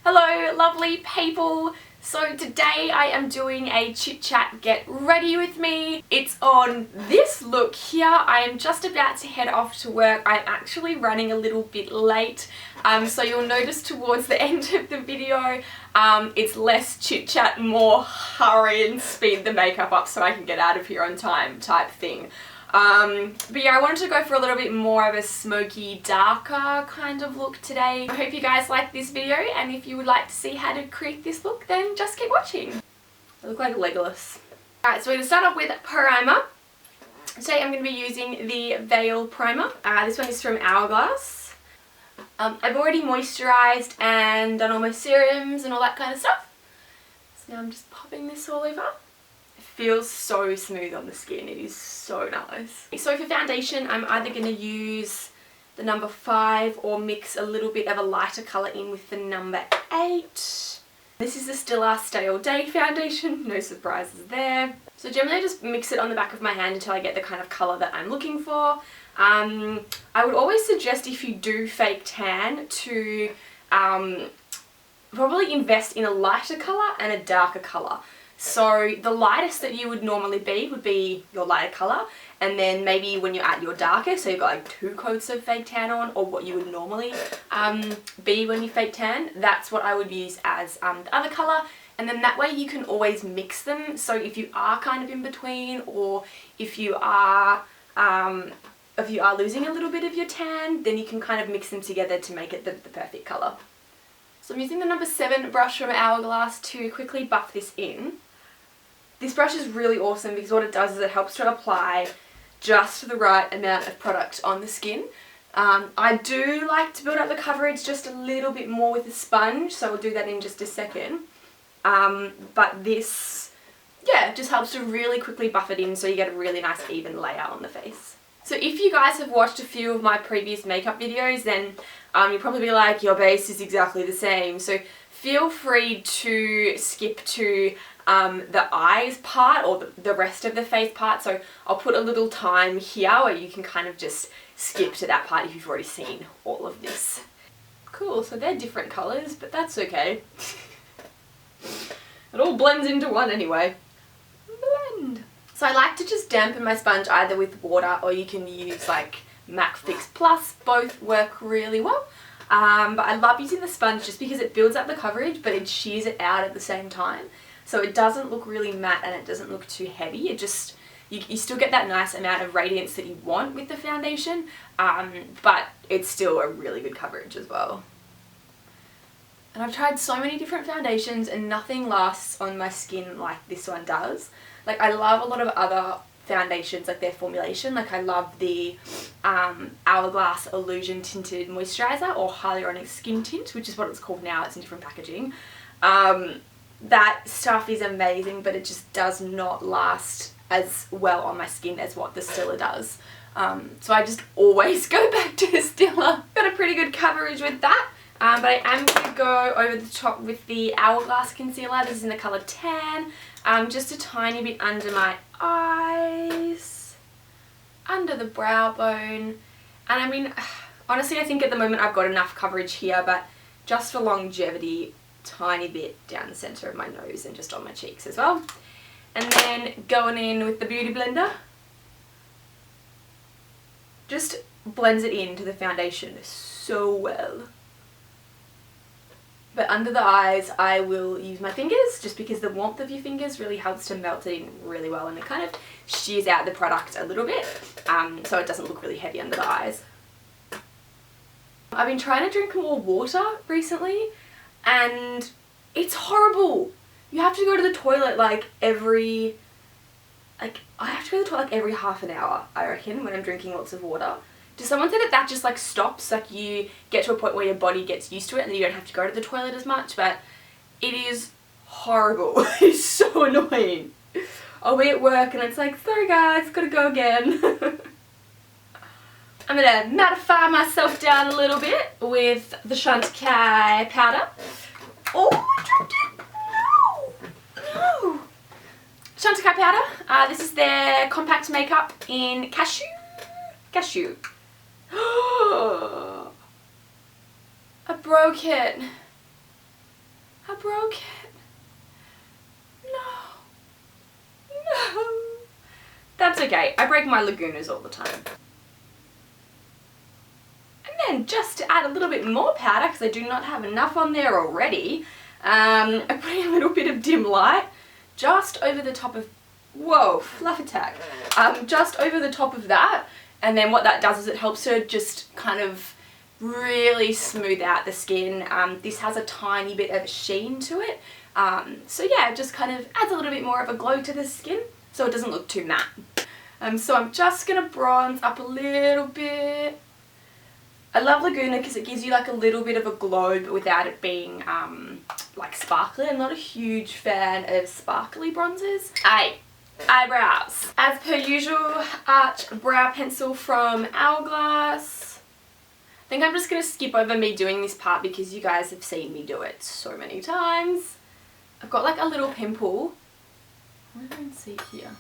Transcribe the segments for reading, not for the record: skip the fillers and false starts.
Hello lovely people! So today I am doing a chit chat get ready with me. It's on this look here. I am just about to head off to work. I'm actually running a little bit late, so you'll notice towards the end of the video it's less chit chat, more hurry and speed the makeup up so I can get out of here on time type thing. But yeah, I wanted to go for a little bit more of a smoky, darker kind of look today. I hope you guys like this video, and if you would like to see how to create this look, then just keep watching. I look like Legolas. Alright, so we're going to start off with primer. Today I'm going to be using the Veil Primer. This one is from Hourglass. I've already moisturised and done all my serums and all that kind of stuff. So now I'm just popping this all over. Feels so smooth on the skin. It is so nice. So for foundation, I'm either going to use the number 5 or mix a little bit of a lighter colour in with the number 8. This is the Stila Stay All Day foundation. No surprises there. So generally I just mix it on the back of my hand until I get the kind of colour that I'm looking for. I would always suggest, if you do fake tan, to probably invest in a lighter colour and a darker colour. So the lightest that you would normally be would be your lighter colour, and then maybe when you're at your darkest, so you've got like 2 coats of fake tan on, or what you would normally be when you fake tan, that's what I would use as the other colour. And then that way you can always mix them, so if you are kind of in between, or if you are losing a little bit of your tan, then you can kind of mix them together to make it the perfect colour. So I'm using the number 7 brush from Hourglass to quickly buff this in. This brush is really awesome because what it does is it helps to apply just the right amount of product on the skin. I do like to build up the coverage just a little bit more with a sponge, so I'll do that in just a second. But this, yeah, just helps to really quickly buff it in so you get a really nice even layer on the face. So if you guys have watched a few of my previous makeup videos, then you'll probably be like, your base is exactly the same. So feel free to skip to the eyes part, or the rest of the face part. So I'll put a little time here where you can kind of just skip to that part if you've already seen all of this. Cool, so they're different colours, but that's okay. It all blends into one anyway. Blend. So I like to just dampen my sponge either with water, or you can use like MAC Fix Plus. Both work really well. But I love using the sponge just because it builds up the coverage, but it shears it out at the same time. So it doesn't look really matte and it doesn't look too heavy. It just, you still get that nice amount of radiance that you want with the foundation, but it's still a really good coverage as well. And I've tried so many different foundations and nothing lasts on my skin like this one does. Like, I love a lot of other foundations, like their formulation. Like, I love the Hourglass Illusion Tinted Moisturiser, or Hyaluronic Skin Tint, which is what it's called now. It's in different packaging. That stuff is amazing, but it just does not last as well on my skin as what the Stila does. So I just always go back to the Stila. Got a pretty good coverage with that. But I am going to go over the top with the Hourglass concealer. This is in the colour Tan. Just a tiny bit under my eyes, under the brow bone. And I mean, honestly, I think at the moment I've got enough coverage here, but just for longevity, tiny bit down the centre of my nose and just on my cheeks as well. And then going in with the Beauty Blender. Just blends it into the foundation so well. But under the eyes, I will use my fingers, just because the warmth of your fingers really helps to melt it in really well, and it kind of shears out the product a little bit, so it doesn't look really heavy under the eyes. I've been trying to drink more water recently, and it's horrible. You have to go to the toilet I have to go to the toilet like every half an hour, I reckon, when I'm drinking lots of water. Does someone say that just like stops, like you get to a point where your body gets used to it and then you don't have to go to the toilet as much? But it is horrible. It's so annoying. I'll be at work and it's like, sorry guys, gotta go again. I'm gonna mattify myself down a little bit with the Chantecaille powder. Oh, I dropped it! No! Chantecaille powder. This is their compact makeup in Cashew. I broke it. broke it. No. No. That's okay. I break my Lagunas all the time. And then just to add a little bit more powder, because I do not have enough on there already, I'm putting a little bit of dim light just over the top of, whoa, fluff attack, just over the top of that. And then what that does is it helps to just kind of really smooth out the skin. This has a tiny bit of sheen to it. So yeah, it just kind of adds a little bit more of a glow to the skin so it doesn't look too matte. So I'm just going to bronze up a little bit. I love Laguna because it gives you like a little bit of a glow but without it being like sparkly. I'm not a huge fan of sparkly bronzers. Eyebrows. As per usual, Arch Brow Pencil from Hourglass. I think I'm just going to skip over me doing this part because you guys have seen me do it so many times. I've got like a little pimple. I wonder if I can see it here. Have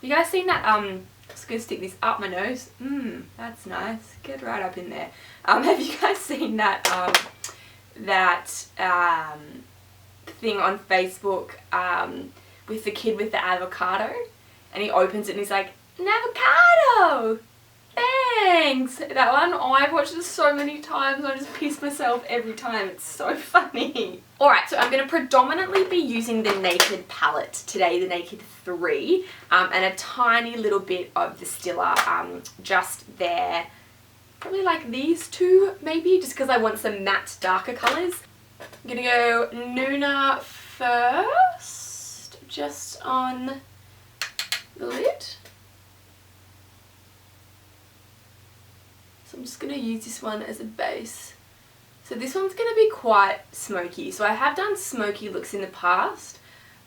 you guys seen that? I'm just going to stick this up my nose. That's nice. Get right up in there. Have you guys seen that thing on Facebook with the kid with the avocado? And he opens it and he's like, an avocado! Thanks! That one, oh, I've watched it so many times. I just piss myself every time. It's so funny. Alright, so I'm going to predominantly be using the Naked palette today, the Naked 3, and a tiny little bit of the Stila just there. Probably like these two, maybe, just because I want some matte, darker colours. I'm going to go Nuna first, just on the lid. So I'm just going to use this one as a base. So this one's going to be quite smoky. So I have done smoky looks in the past,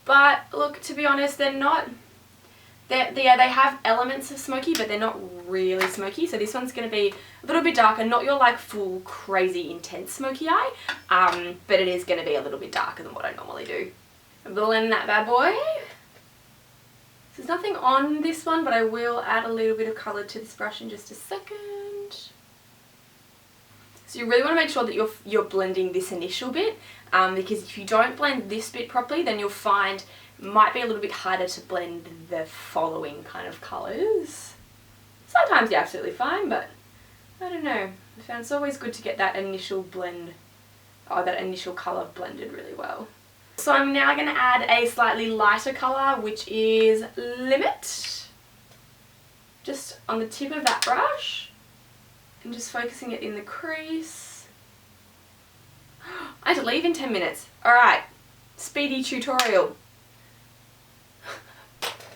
but look, to be honest, they're not, they have elements of smoky, but they're not really smoky. So this one's going to be a little bit darker, not your like full crazy intense smoky eye, but it is going to be a little bit darker than what I normally do. Blend that bad boy. There's nothing on this one, but I will add a little bit of colour to this brush in just a second. So you really want to make sure that you're blending this initial bit, because if you don't blend this bit properly, then you'll find it might be a little bit harder to blend the following kind of colours. Sometimes you're absolutely fine, but I don't know. I found it's always good to get that initial blend, or that initial colour blended really well. So I'm now going to add a slightly lighter colour, which is Limit, just on the tip of that brush. And just focusing it in the crease. I have to leave in 10 minutes. Alright, speedy tutorial.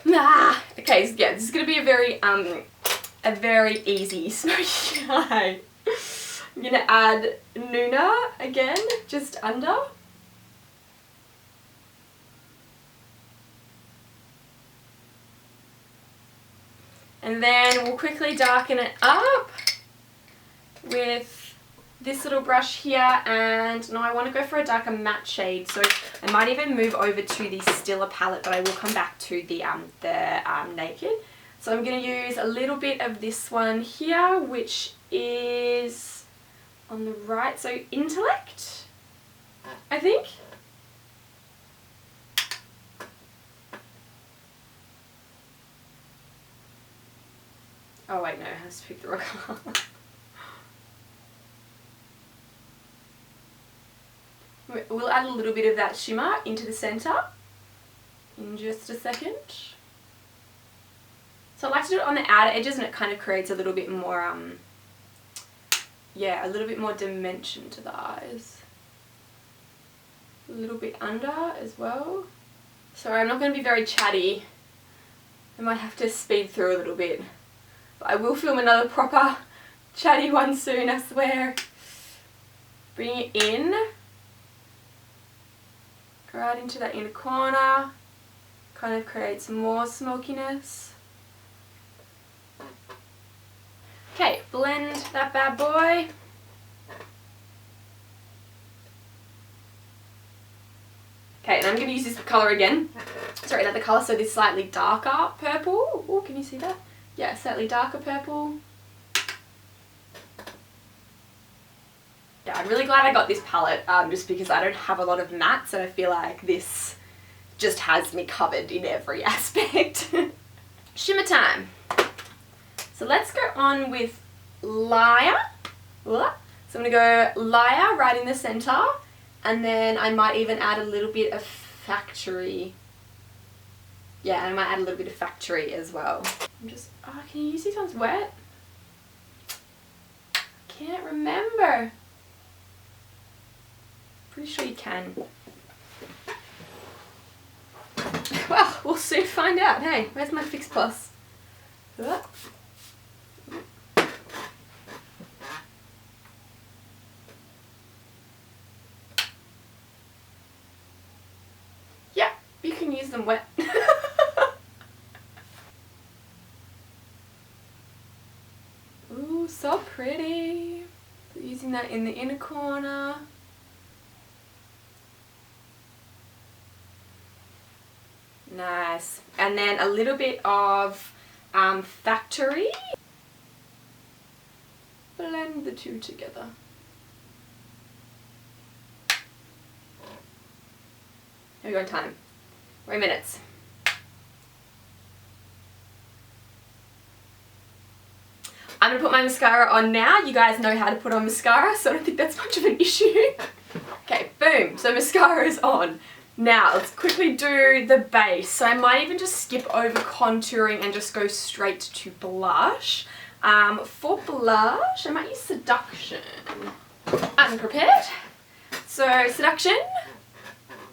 Okay, so yeah, this is going to be a very easy smoky eye. I'm going to add Nuna again, just under. And then we'll quickly darken it up with this little brush here, and now I want to go for a darker matte shade, so I might even move over to the Stila palette, but I will come back to the Naked. So I'm going to use a little bit of this one here, which is on the right, so Intellect, I think. Oh wait, no, it has to pick the right colour. We'll add a little bit of that shimmer into the centre in just a second. So I like to do it on the outer edges, and it kind of creates a little bit more, yeah, a little bit more dimension to the eyes. A little bit under as well. Sorry, I'm not going to be very chatty. I might have to speed through a little bit. But I will film another proper chatty one soon, I swear. Bring it in. Right into that inner corner. Kind of creates more smokiness. Okay, blend that bad boy. Okay, and I'm going to use this colour again. Sorry, another colour, so this slightly darker purple. Oh, can you see that? Yeah, slightly darker purple. Yeah, I'm really glad I got this palette just because I don't have a lot of mattes and I feel like this just has me covered in every aspect. Shimmer time. So let's go on with Liar. So I'm going to go Liar right in the center, and then I might even add a little bit of Factory. Yeah, and I might add a little bit of Factory as well. I'm just, oh, can you use these ones wet? I can't remember. Pretty sure you can. Well, we'll soon find out. Hey, where's my Fix Plus? Yeah, you can use them wet. Ooh, so pretty. So using that in the inner corner. Nice. And then a little bit of Factory. Blend the two together. Here we go in time. 3 minutes. I'm going to put my mascara on now. You guys know how to put on mascara, so I don't think that's much of an issue. Okay, boom. So mascara is on. Now, let's quickly do the base. So I might even just skip over contouring and just go straight to blush. For blush, I might use Seduction. Unprepared. So Seduction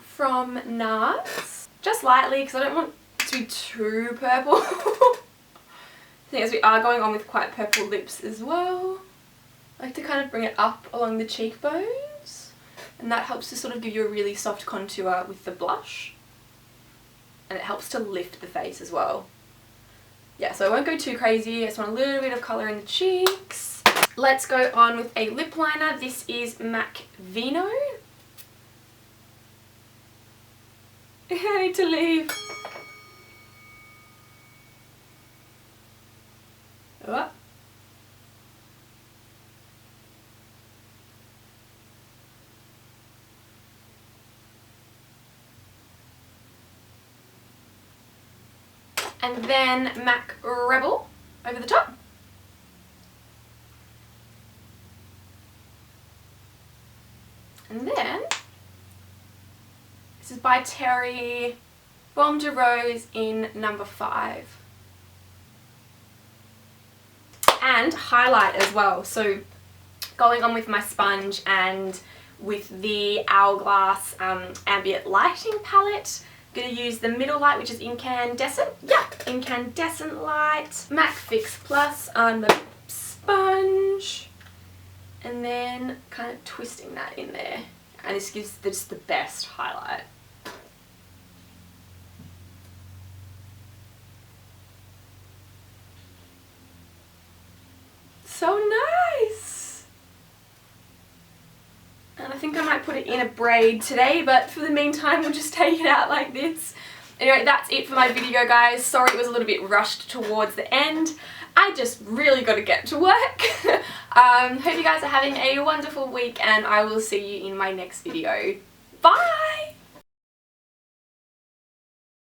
from NARS. Just lightly, because I don't want it to be too purple. I think as we are going on with quite purple lips as well, I like to kind of bring it up along the cheekbones, and that helps to sort of give you a really soft contour with the blush, and it helps to lift the face as well. Yeah, so I won't go too crazy. I just want a little bit of colour in the cheeks. Let's go on with a lip liner. This is MAC Vino. I need to leave. Oh. And then MAC Rebel over the top. And then, this is by Terry, Baume de Rose in number 5. And highlight as well. So going on with my sponge and with the Hourglass Ambient Lighting palette, I'm going to use the middle light, which is Incandescent. Yeah, Incandescent light. MAC Fix Plus on my sponge. And then kind of twisting that in there. And this gives just the best highlight. So nice! And I think I might put it in a braid today, but for the meantime we'll just take it out like this. Anyway, that's it for my video, guys. Sorry it was a little bit rushed towards the end. I just really got to get to work. Hope you guys are having a wonderful week, and I will see you in my next video. Bye!